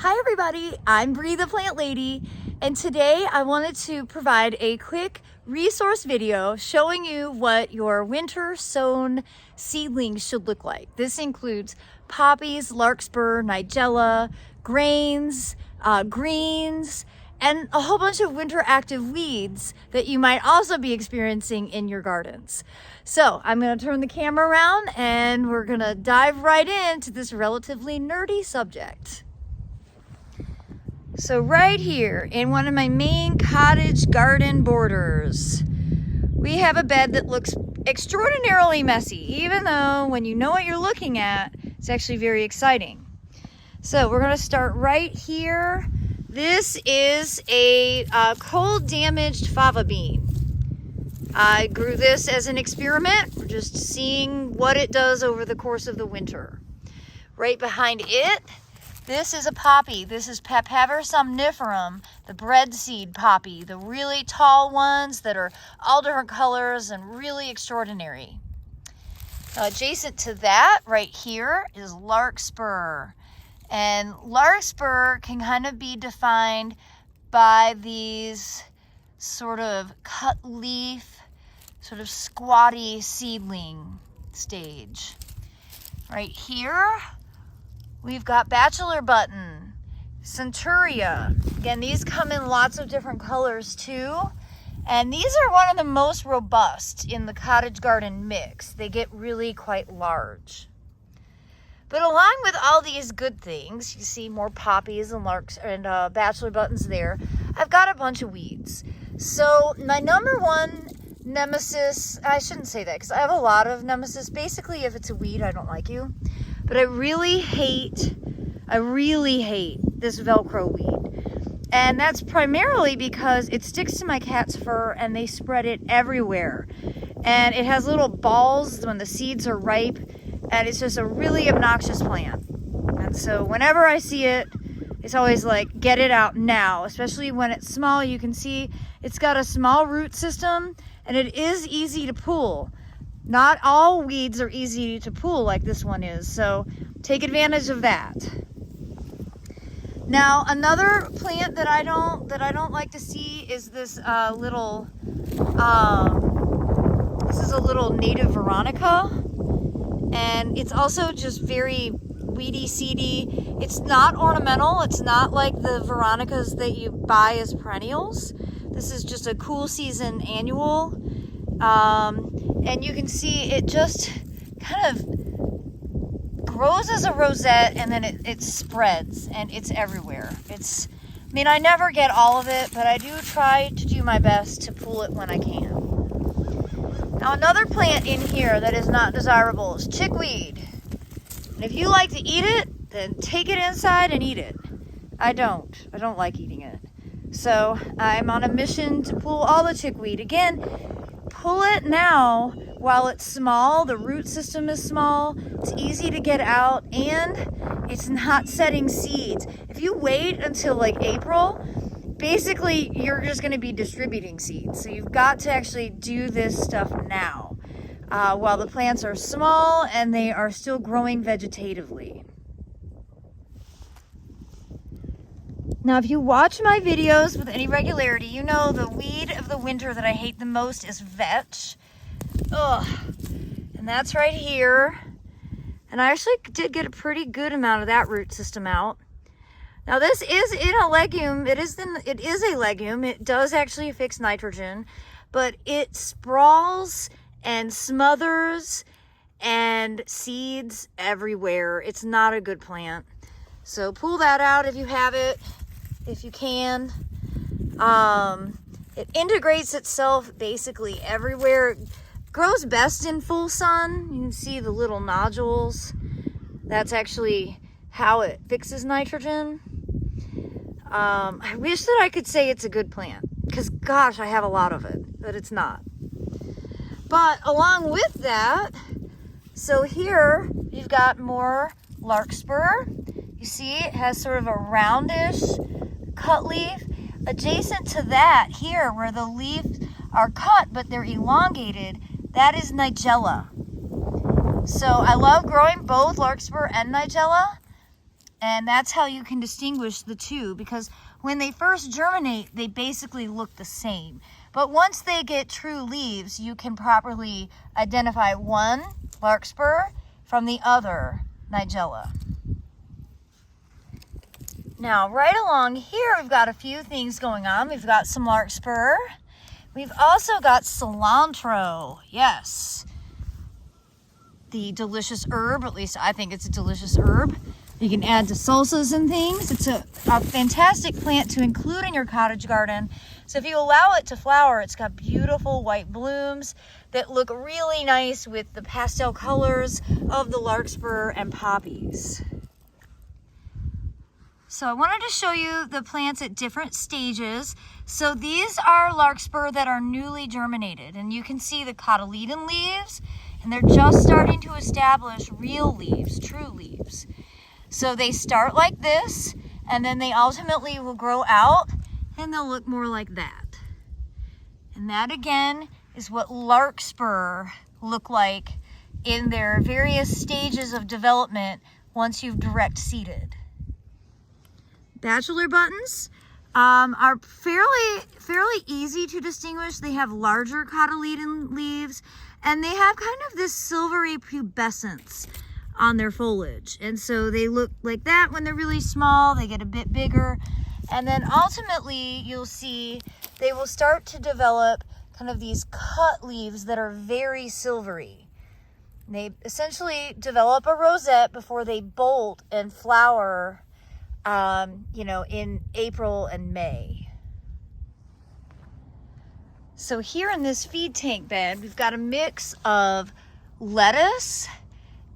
Hi everybody, I'm Bree the Plant Lady, and today I wanted to provide a quick resource video showing you what your winter sown seedlings should look like. This includes poppies, larkspur, nigella, grains, greens, and a whole bunch of winter active weeds that you might also be experiencing in your gardens. So I'm going to turn the camera around and we're going to dive right into this relatively nerdy subject. So right here in one of my main cottage garden borders, we have a bed that looks extraordinarily messy, even though when you know what you're looking at, it's actually very exciting. So we're going to start right here. This is a cold damaged fava bean. I grew this as an experiment. We're just seeing what it does over the course of the winter. Right behind it, this is a poppy. This is Papaver somniferum, the breadseed poppy, the really tall ones that are all different colors and really extraordinary. Adjacent to that right here is Larkspur. And Larkspur can kind of be defined by these sort of cut leaf, sort of squatty seedling stage. Right here, we've got Bachelor Button, Centuria. Again, these come in lots of different colors too. And these are one of the most robust in the cottage garden mix. They get really quite large. But along with all these good things, you see more poppies and larks and Bachelor Buttons there, I've got a bunch of weeds. So my number one nemesis, I shouldn't say that because I have a lot of nemesis. Basically, if it's a weed, I don't like you. But I really hate this Velcro weed. And that's primarily because it sticks to my cat's fur and they spread it everywhere. And it has little balls when the seeds are ripe, and it's just a really obnoxious plant. And so whenever I see it, it's always like, get it out now, especially when it's small. You can see it's got a small root system and it is easy to pull. Not all weeds are easy to pull like this one is, so take advantage of that. Now, another plant that I don't like to see is this this is a little native Veronica, and it's also just very weedy, seedy. It's not ornamental. It's not like the Veronicas that you buy as perennials. This is just a cool season annual. And you can see it just kind of grows as a rosette and then it spreads and it's everywhere. I never get all of it, but I do try to do my best to pull it when I can. Now another plant in here that is not desirable is chickweed. And if you like to eat it, then take it inside and eat it. I don't like eating it. So I'm on a mission to pull all the chickweed. Again, pull it now while it's small. The root system is small. It's easy to get out and it's not setting seeds. If you wait until like April, basically you're just going to be distributing seeds. So you've got to actually do this stuff now while the plants are small and they are still growing vegetatively. Now, if you watch my videos with any regularity, you know the weed of the winter that I hate the most is vetch. Ugh. And that's right here. And I actually did get a pretty good amount of that root system out. Now, this is in a legume. It is a legume. It does actually fix nitrogen, but it sprawls and smothers and seeds everywhere. It's not a good plant. So pull that out if you have it. If you can. It integrates itself basically everywhere. It grows best in full sun. You can see the little nodules. That's actually how it fixes nitrogen. I wish that I could say it's a good plant because gosh, I have a lot of it, but it's not. But along with that, so here you've got more larkspur. You see it has sort of a roundish cut leaf. Adjacent to that here where the leaves are cut but they're elongated, that is Nigella. So I love growing both Larkspur and Nigella, And that's how you can distinguish the two, because when they first germinate, they basically look the same. But once they get true leaves, you can properly identify one Larkspur from the other Nigella. Now, right along here, we've got a few things going on. We've got some Larkspur. We've also got cilantro. Yes. The delicious herb, at least I think it's a delicious herb. You can add to salsas and things. It's a fantastic plant to include in your cottage garden. So if you allow it to flower, it's got beautiful white blooms that look really nice with the pastel colors of the Larkspur and poppies. So I wanted to show you the plants at different stages. So these are Larkspur that are newly germinated, and you can see the cotyledon leaves, and they're just starting to establish real leaves, true leaves. So they start like this, and then they ultimately will grow out, and they'll look more like that. And that again is what Larkspur look like in their various stages of development once you've direct seeded. Bachelor buttons are fairly easy to distinguish. They have larger cotyledon leaves, and they have kind of this silvery pubescence on their foliage. And so they look like that when they're really small. They get a bit bigger, and then ultimately you'll see they will start to develop kind of these cut leaves that are very silvery. They essentially develop a rosette before they bolt and flower in April and May. So here in this feed tank bed, we've got a mix of lettuce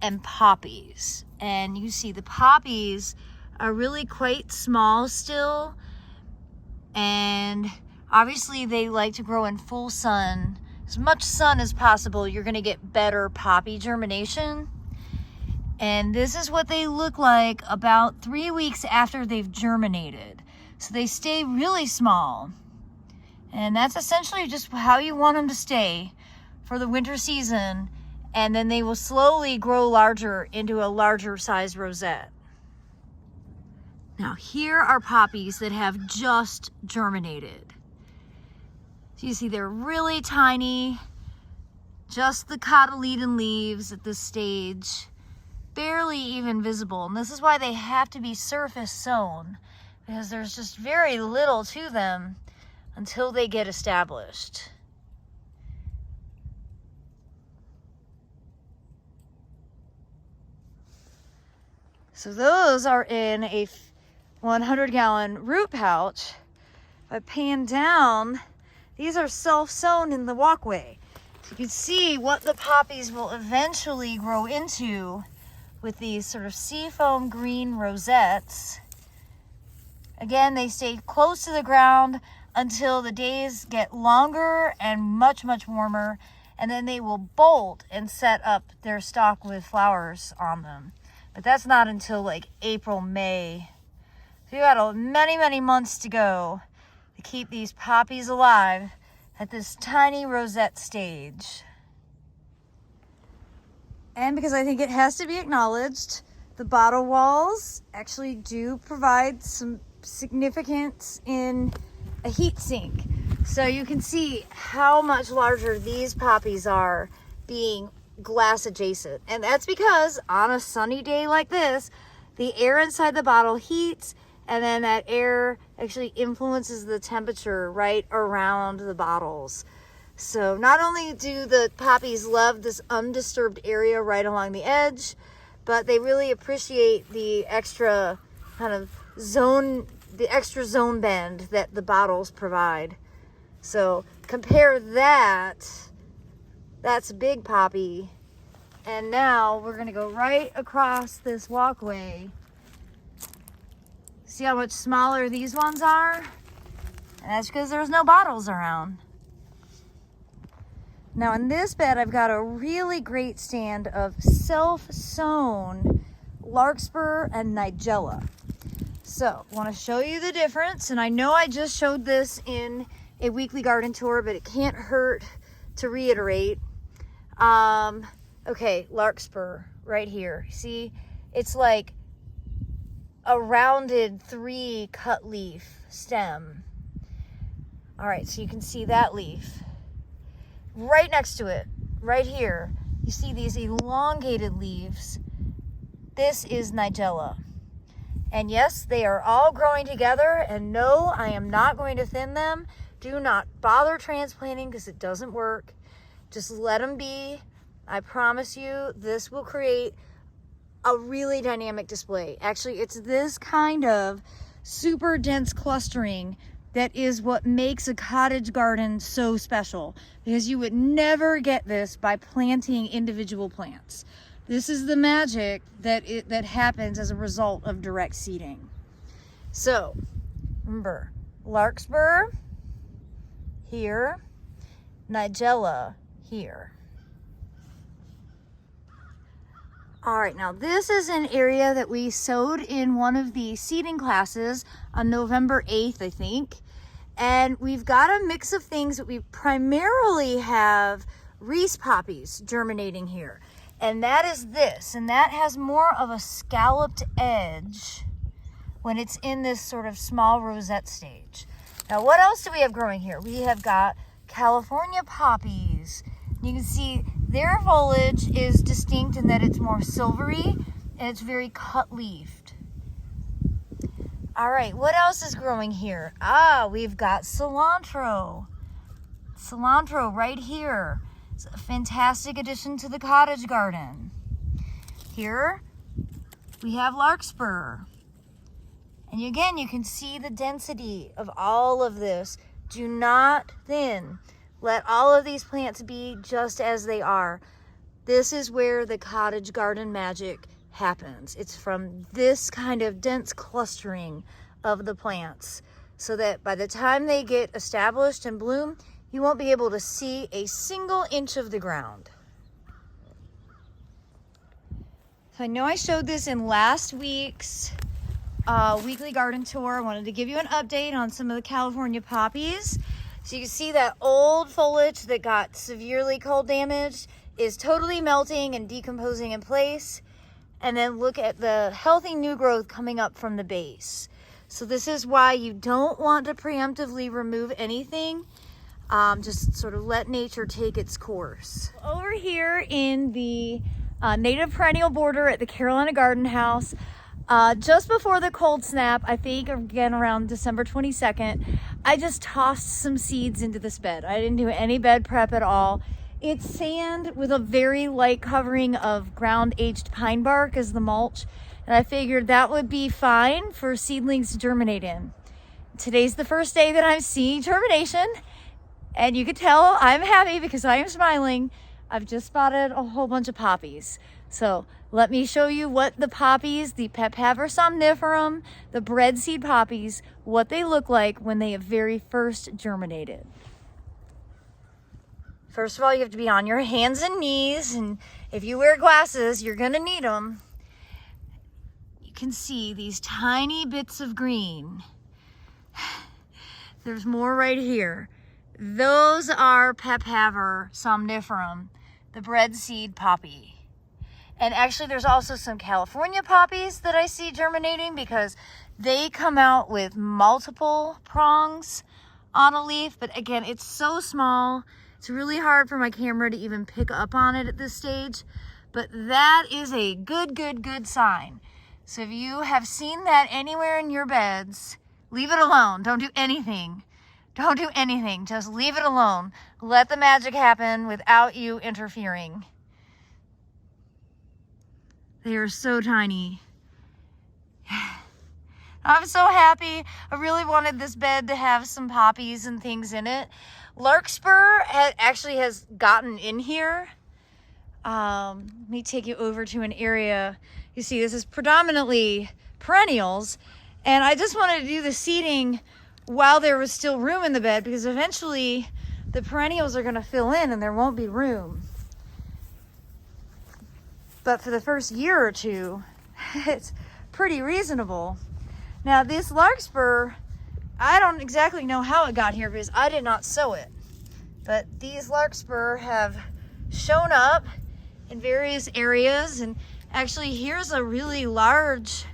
and poppies. And you see the poppies are really quite small still. And obviously they like to grow in full sun. As much sun as possible, you're gonna get better poppy germination. And this is what they look like about 3 weeks after they've germinated. So they stay really small. And that's essentially just how you want them to stay for the winter season. And then they will slowly grow larger into a larger size rosette. Now here are poppies that have just germinated. So you see they're really tiny, just the cotyledon leaves at this stage. Barely even visible, and this is why they have to be surface sown, because there's just very little to them until they get established. So those are in a 100-gallon root pouch. If I pan down, these are self-sown in the walkway. So you can see what the poppies will eventually grow into with these sort of seafoam green rosettes. Again, they stay close to the ground until the days get longer and much, much warmer, and then they will bolt and set up their stalk with flowers on them. But that's not until like April, May. So you got many, many months to go to keep these poppies alive at this tiny rosette stage. And because I think it has to be acknowledged, the bottle walls actually do provide some significance in a heat sink. So you can see how much larger these poppies are being glass adjacent. And that's because on a sunny day like this, the air inside the bottle heats, and then that air actually influences the temperature right around the bottles. So not only do the poppies love this undisturbed area right along the edge, but they really appreciate the extra kind of zone bend that the bottles provide. So compare that's a big poppy. And now we're gonna go right across this walkway. See how much smaller these ones are? And that's because there's no bottles around. Now in this bed, I've got a really great stand of self-sown Larkspur and Nigella. So I want to show you the difference. And I know I just showed this in a weekly garden tour, but it can't hurt to reiterate. Okay, Larkspur right here. See, it's like a rounded 3 cut leaf stem. All right, so you can see that leaf. Right next to it, right here, you see these elongated leaves. This is Nigella. And yes, they are all growing together, and no, I am not going to thin them. Do not bother transplanting because it doesn't work. Just let them be. I promise you, this will create a really dynamic display. Actually, it's this kind of super dense clustering that is what makes a cottage garden so special, because you would never get this by planting individual plants. This is the magic that happens as a result of direct seeding. So remember, Larkspur here, Nigella here. All right, now this is an area that we sowed in one of the seeding classes on November 8th, I think. And we've got a mix of things that we primarily have Reese poppies germinating here. And that is this, and that has more of a scalloped edge when it's in this sort of small rosette stage. Now, what else do we have growing here? We have got California poppies. You can see their foliage is distinct in that it's more silvery and it's very cut-leafed. All right, what else is growing here? We've got cilantro. Cilantro right here. It's a fantastic addition to the cottage garden. Here we have Larkspur. And again, you can see the density of all of this. Do not thin. Let all of these plants be just as they are. This is where the cottage garden magic happens. It's from this kind of dense clustering of the plants, so that by the time they get established and bloom, you won't be able to see a single inch of the ground. So I know I showed this in last week's weekly garden tour. I wanted to give you an update on some of the California poppies. So you can see that old foliage that got severely cold damaged is totally melting and decomposing in place. And then look at the healthy new growth coming up from the base. So this is why you don't want to preemptively remove anything. Just sort of let nature take its course. Over here in the native perennial border at the Carolina Garden House, just before the cold snap, I think again around December 22nd, I just tossed some seeds into this bed. I didn't do any bed prep at all. It's sand with a very light covering of ground-aged pine bark as the mulch, and I figured that would be fine for seedlings to germinate in. Today's the first day that I'm seeing germination, and you can tell I'm happy because I am smiling. I've just spotted a whole bunch of poppies. So let me show you what the poppies, the Papaver somniferum, the bread seed poppies, what they look like when they have very first germinated. First of all, you have to be on your hands and knees, and if you wear glasses, you're gonna need them. You can see these tiny bits of green. There's more right here. Those are Papaver somniferum, the bread seed poppy. And actually there's also some California poppies that I see germinating because they come out with multiple prongs on a leaf. But again, it's so small. It's really hard for my camera to even pick up on it at this stage. But that is a good sign. So if you have seen that anywhere in your beds, leave it alone. Don't do anything. Don't do anything. Just leave it alone. Let the magic happen without you interfering. They are so tiny. I'm so happy. I really wanted this bed to have some poppies and things in it. Larkspur actually has gotten in here. Let me take you over to an area. You see, this is predominantly perennials. And I just wanted to do the seeding while there was still room in the bed, because eventually the perennials are going to fill in and there won't be room. But for the first year or two, it's pretty reasonable. Now this Larkspur, I don't exactly know how it got here because I did not sow it. But these Larkspur have shown up in various areas, and actually here's a really large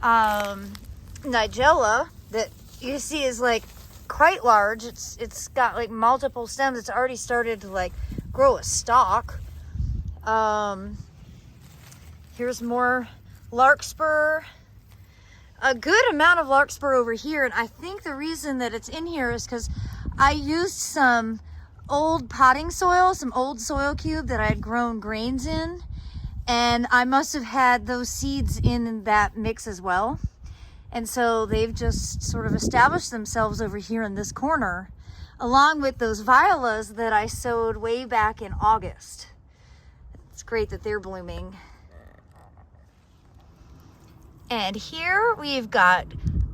Nigella that you see is like quite large. It's got like multiple stems. It's already started to like grow a stalk. Here's more Larkspur. A good amount of Larkspur over here, and I think the reason that it's in here is because I used some old potting soil, some old soil cube that I had grown grains in, and I must have had those seeds in that mix as well. And so they've just sort of established themselves over here in this corner, along with those violas that I sowed way back in August. It's great that they're blooming. And here we've got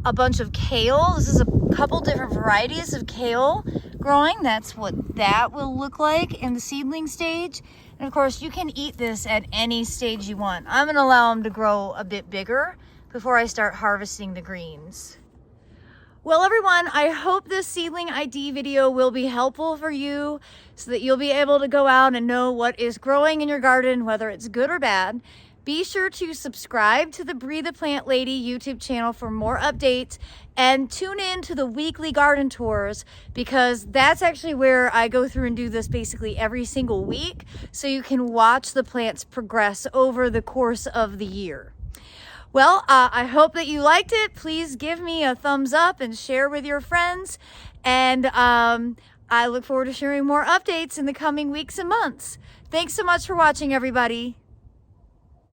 a bunch of kale. This is a couple different varieties of kale growing. That's what that will look like in the seedling stage. And of course, you can eat this at any stage you want. I'm gonna allow them to grow a bit bigger before I start harvesting the greens. Well, everyone, I hope this seedling ID video will be helpful for you so that you'll be able to go out and know what is growing in your garden, whether it's good or bad. Be sure to subscribe to the Breathe a Plant Lady YouTube channel for more updates, and tune in to the weekly garden tours, because that's actually where I go through and do this basically every single week, so you can watch the plants progress over the course of the year. Well, I hope that you liked it. Please give me a thumbs up and share with your friends. And I look forward to sharing more updates in the coming weeks and months. Thanks so much for watching, everybody.